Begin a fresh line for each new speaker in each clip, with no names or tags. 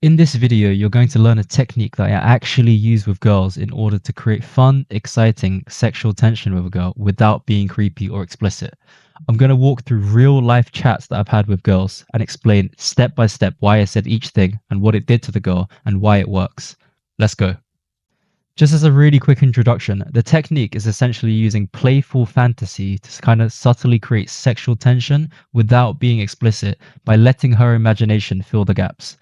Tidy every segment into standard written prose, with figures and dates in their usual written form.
In this video, you're going to learn a technique that I actually use with girls in order to create fun, exciting sexual tension with a girl without being creepy or explicit. I'm going to walk through real life chats that I've had with girls and explain step by step why I said each thing and what it did to the girl and why it works. Let's go. Just as a really quick introduction, the technique is essentially using playful fantasy to kind of subtly create sexual tension without being explicit by letting her imagination fill the gaps.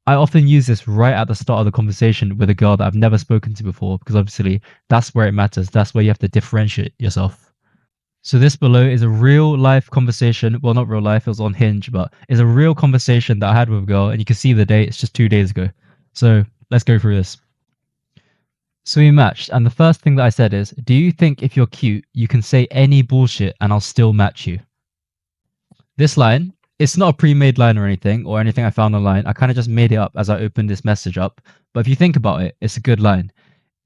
I often use this right at the start of the conversation with a girl that I've never spoken to before, because obviously that's where it matters. That's where you have to differentiate yourself. So this below is a real life conversation. Well, not real life, it was on Hinge, but it's a real conversation that I had with a girl, and you can see the date, it's just 2 days ago. So let's go through this. So we matched, and the first thing that I said is, do you think if you're cute, you can say any bullshit and I'll still match you? This line, it's not a pre-made line or anything I found online. I kind of just made it up as I opened this message up. But if you think about it, it's a good line.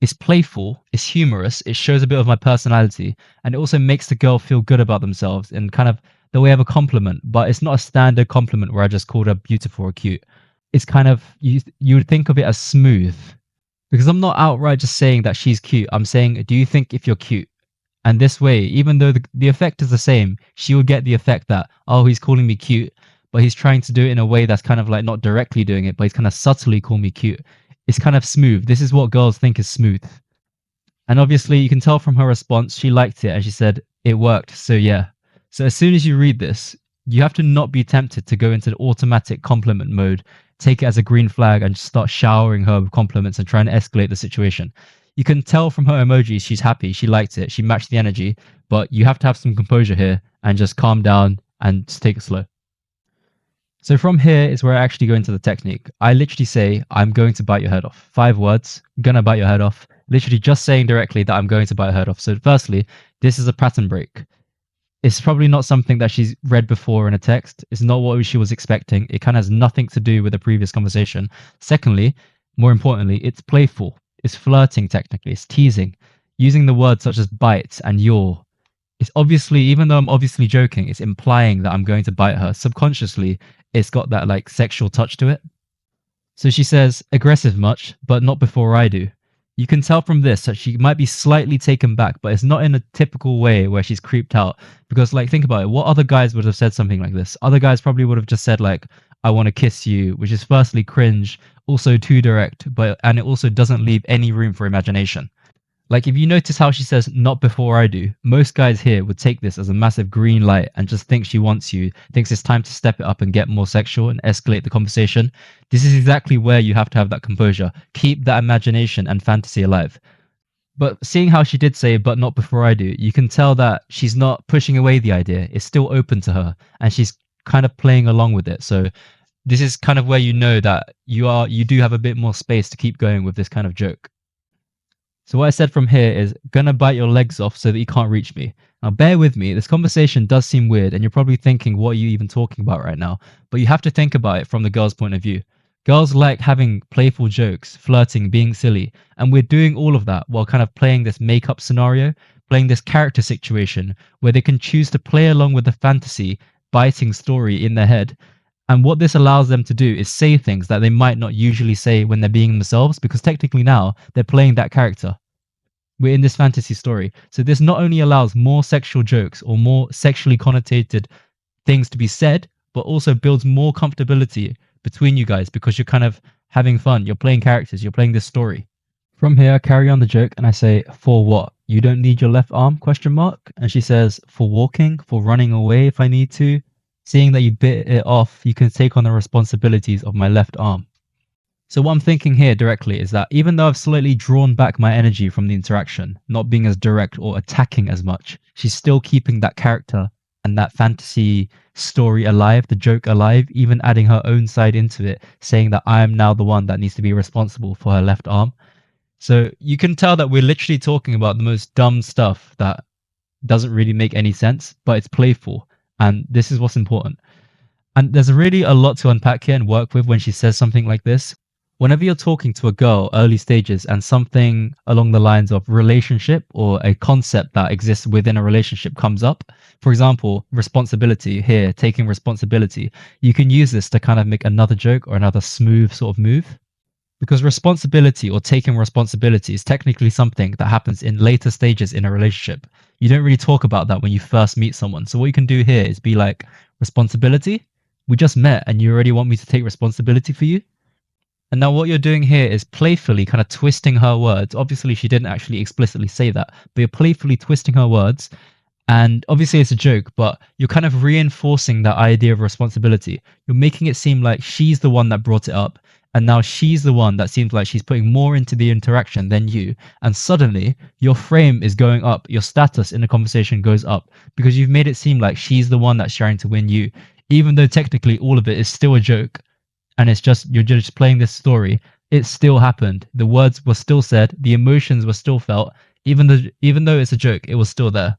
It's playful, it's humorous, it shows a bit of my personality, and it also makes the girl feel good about themselves in kind of the way of a compliment, but it's not a standard compliment where I just called her beautiful or cute. It's kind of, you would think of it as smooth. Because I'm not outright just saying that she's cute. I'm saying, do you think if you're cute? And this way, even though the effect is the same, she will get the effect that, oh, he's calling me cute, but he's trying to do it in a way that's kind of like not directly doing it, but he's kind of subtly calling me cute. It's kind of smooth. This is what girls think is smooth. And obviously, you can tell from her response, she liked it and she said, it worked. So yeah. So as soon as you read this, you have to not be tempted to go into the automatic compliment mode, take it as a green flag and just start showering her with compliments and trying to escalate the situation. You can tell from her emojis she's happy, she liked it, she matched the energy, but you have to have some composure here and just calm down and just take it slow. So from here is where I actually go into the technique. I literally say, I'm going to bite your head off. 5 words, gonna bite your head off. Literally just saying directly that I'm going to bite her head off. So firstly, this is a pattern break. It's probably not something that she's read before in a text. It's not what she was expecting. It kind of has nothing to do with the previous conversation. Secondly, more importantly, it's playful. It's flirting technically. It's teasing. Using the words such as bite and yaw. It's obviously, even though I'm obviously joking, it's implying that I'm going to bite her. Subconsciously, it's got that like sexual touch to it. So she says, aggressive much, but not before I do. You can tell from this that she might be slightly taken back, but it's not in a typical way where she's creeped out. Because, like, think about it. What other guys would have said something like this? Other guys probably would have just said, like, I want to kiss you, which is firstly cringe, also too direct, and it also doesn't leave any room for imagination. Like, if you notice how she says, not before I do, most guys here would take this as a massive green light and just think she wants you, thinks it's time to step it up and get more sexual and escalate the conversation. This is exactly where you have to have that composure. Keep that imagination and fantasy alive. But seeing how she did say, but not before I do, you can tell that she's not pushing away the idea. It's still open to her and she's kind of playing along with it. So this is kind of where you know that you do have a bit more space to keep going with this kind of joke. So what I said from here is, gonna bite your legs off so that you can't reach me. Now bear with me, this conversation does seem weird and you're probably thinking, what are you even talking about right now? But you have to think about it from the girl's point of view. Girls like having playful jokes, flirting, being silly, and we're doing all of that while kind of playing this make-up scenario, playing this character situation where they can choose to play along with the fantasy, biting story in their head. And what this allows them to do is say things that they might not usually say when they're being themselves, because technically now they're playing that character. We're in this fantasy story. So this not only allows more sexual jokes or more sexually connotated things to be said, but also builds more comfortability between you guys because you're kind of having fun. You're playing characters. You're playing this story. From here, I carry on the joke and I say, for what? You don't need your left arm? ? And she says, for walking, for running away if I need to. Seeing that you bit it off, you can take on the responsibilities of my left arm. So what I'm thinking here directly is that even though I've slightly drawn back my energy from the interaction, not being as direct or attacking as much, she's still keeping that character and that fantasy story alive, the joke alive, even adding her own side into it, saying that I am now the one that needs to be responsible for her left arm. So you can tell that we're literally talking about the most dumb stuff that doesn't really make any sense, but it's playful. And this is what's important. And there's really a lot to unpack here and work with when she says something like this. Whenever you're talking to a girl early stages and something along the lines of relationship or a concept that exists within a relationship comes up, for example, responsibility here, taking responsibility, you can use this to kind of make another joke or another smooth sort of move. Because responsibility or taking responsibility is technically something that happens in later stages in a relationship. You don't really talk about that when you first meet someone. So what you can do here is be like, responsibility? We just met and you already want me to take responsibility for you? And now what you're doing here is playfully kind of twisting her words. Obviously, she didn't actually explicitly say that, but you're playfully twisting her words. And obviously, it's a joke, but you're kind of reinforcing that idea of responsibility. You're making it seem like she's the one that brought it up. And now she's the one that seems like she's putting more into the interaction than you. And suddenly, your frame is going up. Your status in the conversation goes up because you've made it seem like she's the one that's trying to win you, even though technically all of it is still a joke and it's just you're just playing this story. It still happened. The words were still said. The emotions were still felt. Even though it's a joke, it was still there.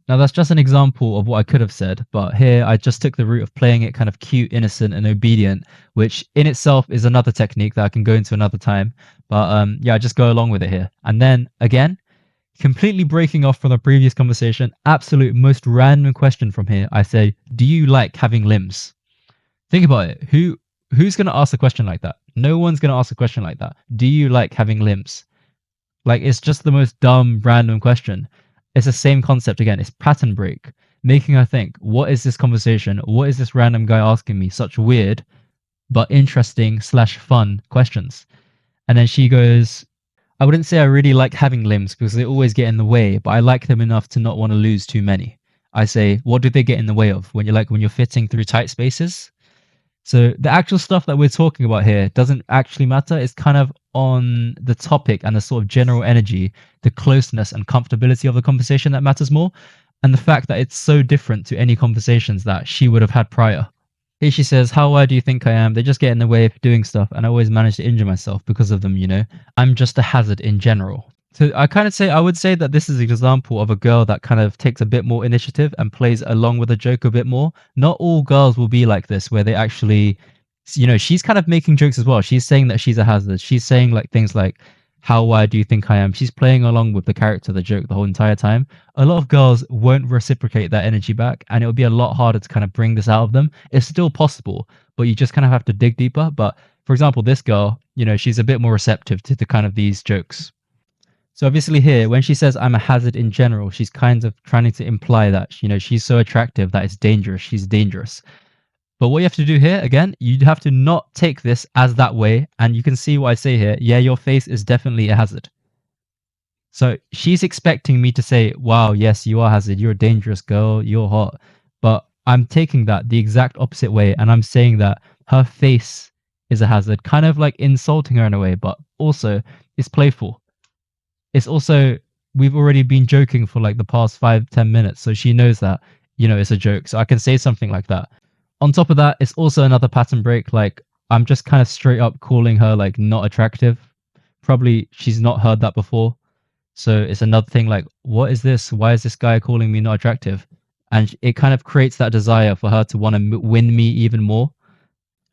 Now that's just an example of what I could have said, but here I just took the route of playing it kind of cute, innocent, and obedient, which in itself is another technique that I can go into another time. But yeah, I just go along with it here. And then again, completely breaking off from the previous conversation, absolute most random question from here. I say, do you like having limbs? Think about it. Who's gonna ask a question like that? No one's gonna ask a question like that. Do you like having limbs? Like it's just the most dumb, random question. It's the same concept again. It's pattern break, making her think, what is this conversation? What is this random guy asking me? Such weird but interesting slash fun questions. And then she goes, I wouldn't say I really like having limbs because they always get in the way, but I like them enough to not want to lose too many. I say, what do they get in the way of? When you're fitting through tight spaces? So the actual stuff that we're talking about here doesn't actually matter. It's kind of on the topic and the sort of general energy, the closeness and comfortability of the conversation that matters more. And the fact that it's so different to any conversations that she would have had prior. Here she says, how wide do you think I am? They just get in the way of doing stuff and I always manage to injure myself because of them, you know? I'm just a hazard in general. So I would say that this is an example of a girl that kind of takes a bit more initiative and plays along with the joke a bit more. Not all girls will be like this, where they actually, she's kind of making jokes as well. She's saying that she's a hazard. She's saying like things like, how wide do you think I am? She's playing along with the character, the joke the whole entire time. A lot of girls won't reciprocate that energy back, and it'll be a lot harder to kind of bring this out of them. It's still possible, but you just kind of have to dig deeper. But for example, this girl, she's a bit more receptive to the kind of these jokes. So obviously here, when she says I'm a hazard in general, she's kind of trying to imply that, she's so attractive that it's dangerous. She's dangerous. But what you have to do here, again, you have to not take this as that way. And you can see what I say here. Yeah, your face is definitely a hazard. So she's expecting me to say, wow, yes, you are a hazard. You're a dangerous girl. You're hot. But I'm taking that the exact opposite way. And I'm saying that her face is a hazard, kind of like insulting her in a way, but also it's playful. It's also, we've already been joking for like the past 5-10 minutes, so she knows that it's a joke, so I can say something like that. On top of that, it's also another pattern break. Like I'm just kind of straight up calling her like not attractive. Probably she's not heard that before, so it's another thing like, what is this? Why is this guy calling me not attractive? And it kind of creates that desire for her to want to win me even more.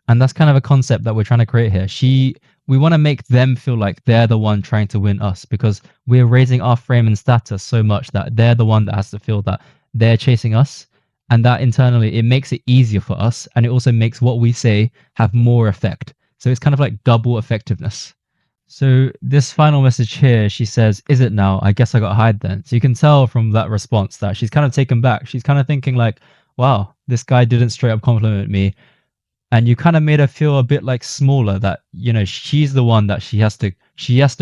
And that's kind of a concept that we're trying to create here. We want to make them feel like they're the one trying to win us because we're raising our frame and status so much that they're the one that has to feel that they're chasing us. And that internally, it makes it easier for us. And it also makes what we say have more effect. So it's kind of like double effectiveness. So this final message here, she says, is it now? I guess I got to hide then. So you can tell from that response that she's kind of taken back. She's kind of thinking like, wow, this guy didn't straight up compliment me. And you kind of made her feel a bit like smaller, that she's the one that she has to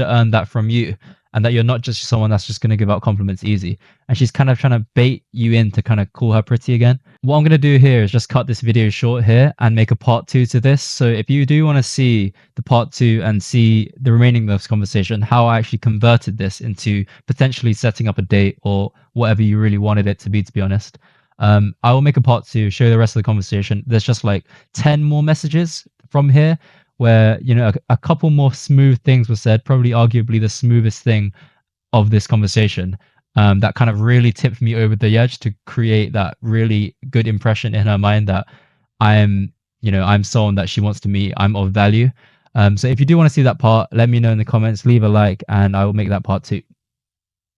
earn that from you, and that you're not just someone that's just going to give out compliments easy. And she's kind of trying to bait you in to kind of call her pretty again. What I'm going to do here is just cut this video short here and make a part 2 to this. So if you do want to see the part 2 and see the remaining of this conversation, how I actually converted this into potentially setting up a date or whatever you really wanted it to be honest, I will make a part 2, show the rest of the conversation. There's just like 10 more messages from here where, a couple more smooth things were said, probably arguably the smoothest thing of this conversation, that kind of really tipped me over the edge to create that really good impression in her mind that I'm someone that she wants to meet. I'm of value. So if you do want to see that part, let me know in the comments, leave a like, and I will make that part too.